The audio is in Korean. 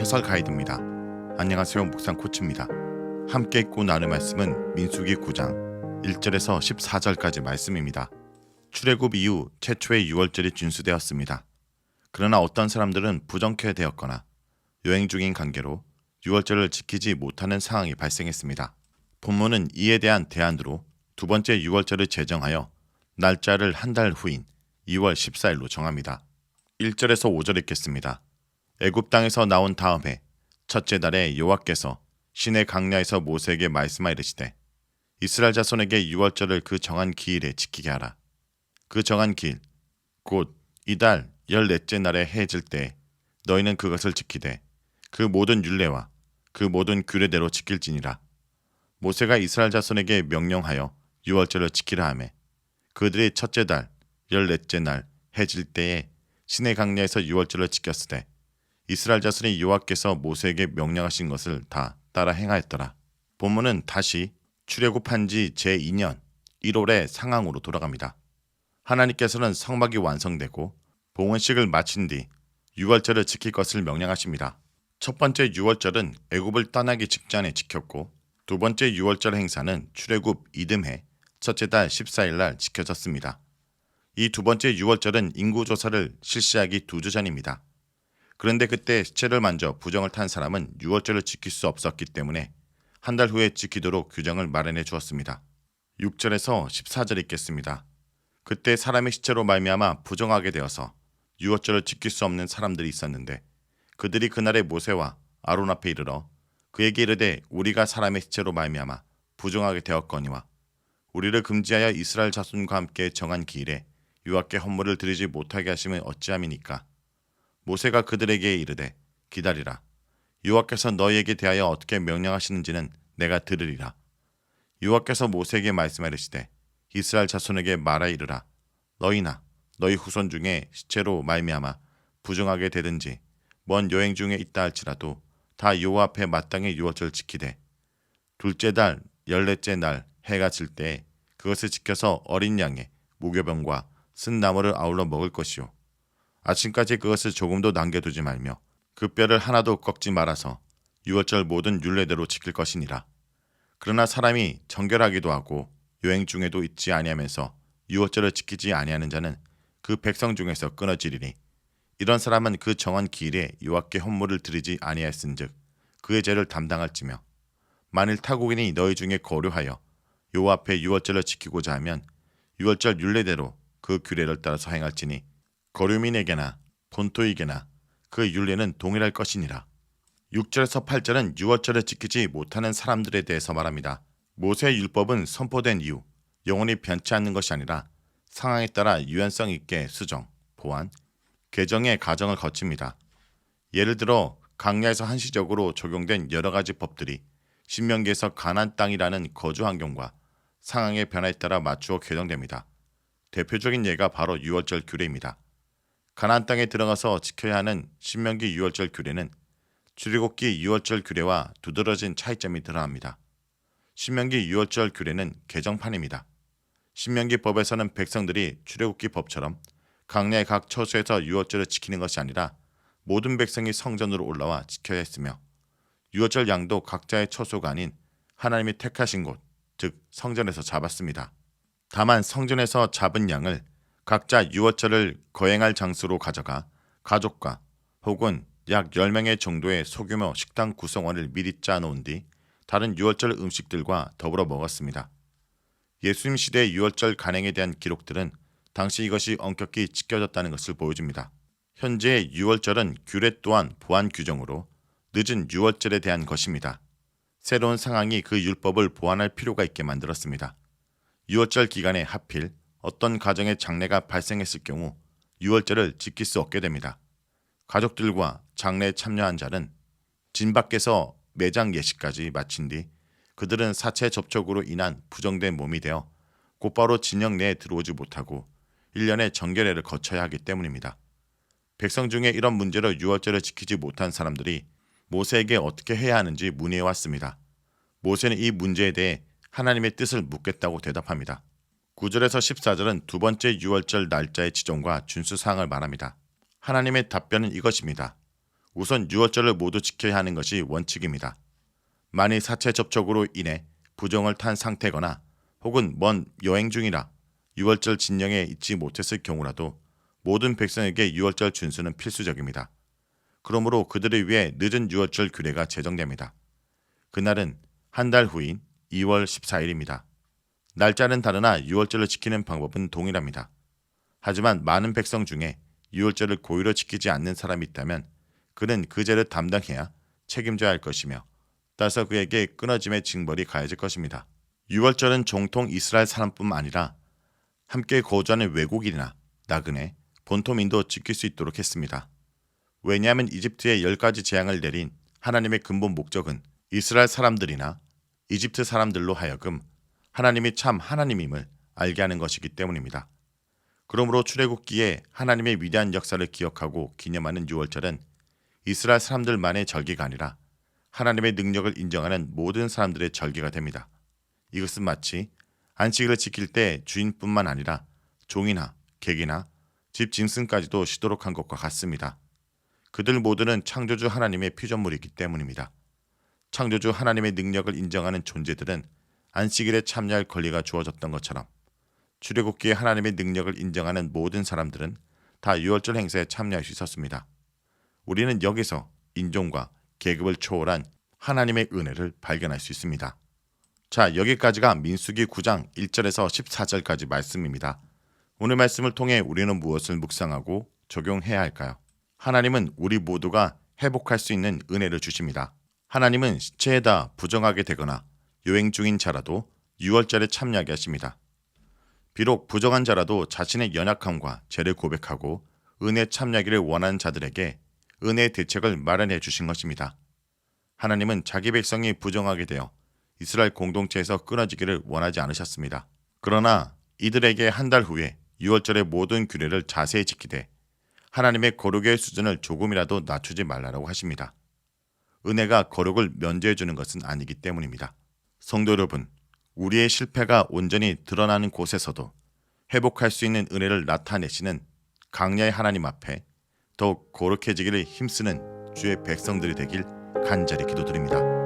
해설 가이드입니다. 안녕하세요. 묵상 코치입니다. 함께 읽고 나눌 말씀은 민수기 9장 1절에서 14절까지 말씀입니다. 출애굽 이후 최초의 유월절이 준수되었습니다. 그러나 어떤 사람들은 부정케 되었거나 여행 중인 관계로 유월절을 지키지 못하는 상황이 발생했습니다. 본문은 이에 대한 대안으로 두 번째 유월절을 제정하여 날짜를 한 달 후인 2월 14일로 정합니다. 1절에서 5절 읽겠습니다. 애굽 땅에서 나온 다음에 첫째 달에 여호와께서 시내 강야에서 모세에게 말씀하여 이르시되 이스라엘 자손에게 유월절을 그 정한 기일에 지키게 하라. 그 정한 기일 곧 이달 14째 날에 해질 때 너희는 그것을 지키되 그 모든 율례와 그 모든 규례대로 지킬지니라. 모세가 이스라엘 자손에게 명령하여 유월절을 지키라 하매 그들이 첫째 달 14째 날 해질 때에 시내 강야에서 유월절을 지켰으되 이스라엘 자손이 여호와께서 모세에게 명령하신 것을 다 따라 행하였더라. 본문은 다시 출애굽한 지 제2년 1월의 상황으로 돌아갑니다. 하나님께서는 성막이 완성되고 봉헌식을 마친 뒤 유월절을 지킬 것을 명령하십니다. 첫 번째 유월절은 애굽을 떠나기 직전에 지켰고 두 번째 유월절 행사는 출애굽 이듬해 첫째 달 14일 날 지켜졌습니다. 이 두 번째 유월절은 인구조사를 실시하기 2주 전입니다. 그런데 그때 시체를 만져 부정을 탄 사람은 유월절을 지킬 수 없었기 때문에 한 달 후에 지키도록 규정을 마련해 주었습니다. 6절에서 14절 읽겠습니다. 그때 사람의 시체로 말미암아 부정하게 되어서 유월절을 지킬 수 없는 사람들이 있었는데 그들이 그날에 모세와 아론 앞에 이르러 그에게 이르되 우리가 사람의 시체로 말미암아 부정하게 되었거니와 우리를 금지하여 이스라엘 자손과 함께 정한 기일에 여호와께 헌물을 드리지 못하게 하심은 어찌함이니까. 모세가 그들에게 이르되 기다리라. 여호와께서 너희에게 대하여 어떻게 명령하시는지는 내가 들으리라. 여호와께서 모세에게 말씀하시되 이스라엘 자손에게 말하 이르라. 너희나 너희 후손 중에 시체로 말미암아 부정하게 되든지 먼 여행 중에 있다 할지라도 다 여호와 앞에 마땅히 유월절 지키되 둘째 달 14째 날 해가 질 때에 그것을 지켜서 어린 양의 무교병과 쓴 나물을 아울러 먹을 것이요 아침까지 그것을 조금도 남겨두지 말며 그 뼈를 하나도 꺾지 말아서 유월절 모든 율례대로 지킬 것이니라. 그러나 사람이 정결하기도 하고 여행 중에도 있지 아니하면서 유월절을 지키지 아니하는 자는 그 백성 중에서 끊어지리니 이런 사람은 그 정한 기일에 여호와께 헌물을 드리지 아니하였은즉 그의 죄를 담당할지며 만일 타국인이 너희 중에 거류하여 여호와 앞에 유월절을 지키고자 하면 유월절 율례대로 그 규례를 따라서 행할지니 거류민에게나 본토에게나 그 율례는 동일할 것이니라. 6절에서 8절은 유월절을 지키지 못하는 사람들에 대해서 말합니다. 모세의 율법은 선포된 이후 영원히 변치 않는 것이 아니라 상황에 따라 유연성 있게 수정, 보완, 개정의 과정을 거칩니다. 예를 들어 강야에서 한시적으로 적용된 여러 가지 법들이 신명기에서 가나안 땅이라는 거주 환경과 상황의 변화에 따라 맞추어 개정됩니다. 대표적인 예가 바로 유월절 규례입니다. 가나안 땅에 들어가서 지켜야 하는 신명기 유월절 규례는 출애굽기 유월절 규례와 두드러진 차이점이 드러납니다. 신명기 유월절 규례는 개정판입니다. 신명기 법에서는 백성들이 출애굽기 법처럼 강야의 각 처소에서 유월절을 지키는 것이 아니라 모든 백성이 성전으로 올라와 지켜야 했으며 유월절 양도 각자의 처소가 아닌 하나님이 택하신 곳, 즉 성전에서 잡았습니다. 다만 성전에서 잡은 양을 각자 유월절을 거행할 장소로 가져가 가족과 혹은 약 10명의 정도의 소규모 식당 구성원을 미리 짜놓은 뒤 다른 유월절 음식들과 더불어 먹었습니다. 예수님 시대의 유월절 간행에 대한 기록들은 당시 이것이 엄격히 지켜졌다는 것을 보여줍니다. 현재의 유월절은 규례 또한 보완 규정으로 늦은 유월절에 대한 것입니다. 새로운 상황이 그 율법을 보완할 필요가 있게 만들었습니다. 유월절 기간에 하필 어떤 가정의 장례가 발생했을 경우 유월절을 지킬 수 없게 됩니다. 가족들과 장례에 참여한 자는 진 밖에서 매장 예식까지 마친 뒤 그들은 사체 접촉으로 인한 부정된 몸이 되어 곧바로 진영 내에 들어오지 못하고 1년의 정결례를 거쳐야 하기 때문입니다. 백성 중에 이런 문제로 유월절을 지키지 못한 사람들이 모세에게 어떻게 해야 하는지 문의해 왔습니다. 모세는 이 문제에 대해 하나님의 뜻을 묻겠다고 대답합니다. 9절에서 14절은 두 번째 유월절 날짜의 지정과 준수사항을 말합니다. 하나님의 답변은 이것입니다. 우선 유월절을 모두 지켜야 하는 것이 원칙입니다. 만일 사체 접촉으로 인해 부정을 탄 상태거나 혹은 먼 여행 중이라 유월절 진영에 있지 못했을 경우라도 모든 백성에게 유월절 준수는 필수적입니다. 그러므로 그들을 위해 늦은 유월절 규례가 제정됩니다. 그날은 한 달 후인 2월 14일입니다. 날짜는 다르나 유월절을 지키는 방법은 동일합니다. 하지만 많은 백성 중에 유월절을 고의로 지키지 않는 사람이 있다면 그는 그 죄를 담당해야 책임져야 할 것이며 따라서 그에게 끊어짐의 징벌이 가해질 것입니다. 유월절은 정통 이스라엘 사람뿐만 아니라 함께 거주하는 외국인이나 나그네, 본토민도 지킬 수 있도록 했습니다. 왜냐하면 이집트에 10가지 재앙을 내린 하나님의 근본 목적은 이스라엘 사람들이나 이집트 사람들로 하여금 하나님이 참 하나님임을 알게 하는 것이기 때문입니다. 그러므로 출애굽기에 하나님의 위대한 역사를 기억하고 기념하는 유월절은 이스라엘 사람들만의 절기가 아니라 하나님의 능력을 인정하는 모든 사람들의 절기가 됩니다. 이것은 마치 안식일을 지킬 때 주인뿐만 아니라 종이나 객이나 집 짐승까지도 쉬도록 한 것과 같습니다. 그들 모두는 창조주 하나님의 피조물이기 때문입니다. 창조주 하나님의 능력을 인정하는 존재들은 안식일에 참여할 권리가 주어졌던 것처럼 출애굽기에 하나님의 능력을 인정하는 모든 사람들은 다 유월절 행사에 참여할 수 있었습니다. 우리는 여기서 인종과 계급을 초월한 하나님의 은혜를 발견할 수 있습니다. 자, 여기까지가 민수기 9장 1절에서 14절까지 말씀입니다. 오늘 말씀을 통해 우리는 무엇을 묵상하고 적용해야 할까요? 하나님은 우리 모두가 회복할 수 있는 은혜를 주십니다. 하나님은 시체에다 부정하게 되거나 여행 중인 자라도 유월절에 참여하게 하십니다. 비록 부정한 자라도 자신의 연약함과 죄를 고백하고 은혜에 참여하기를 원하는 자들에게 은혜의 대책을 마련해 주신 것입니다. 하나님은 자기 백성이 부정하게 되어 이스라엘 공동체에서 끊어지기를 원하지 않으셨습니다. 그러나 이들에게 한 달 후에 유월절의 모든 규례를 자세히 지키되 하나님의 거룩의 수준을 조금이라도 낮추지 말라고 하십니다. 은혜가 거룩을 면제해 주는 것은 아니기 때문입니다. 성도 여러분, 우리의 실패가 온전히 드러나는 곳에서도 회복할 수 있는 은혜를 나타내시는 강야의 하나님 앞에 더욱 거룩해지기를 힘쓰는 주의 백성들이 되길 간절히 기도드립니다.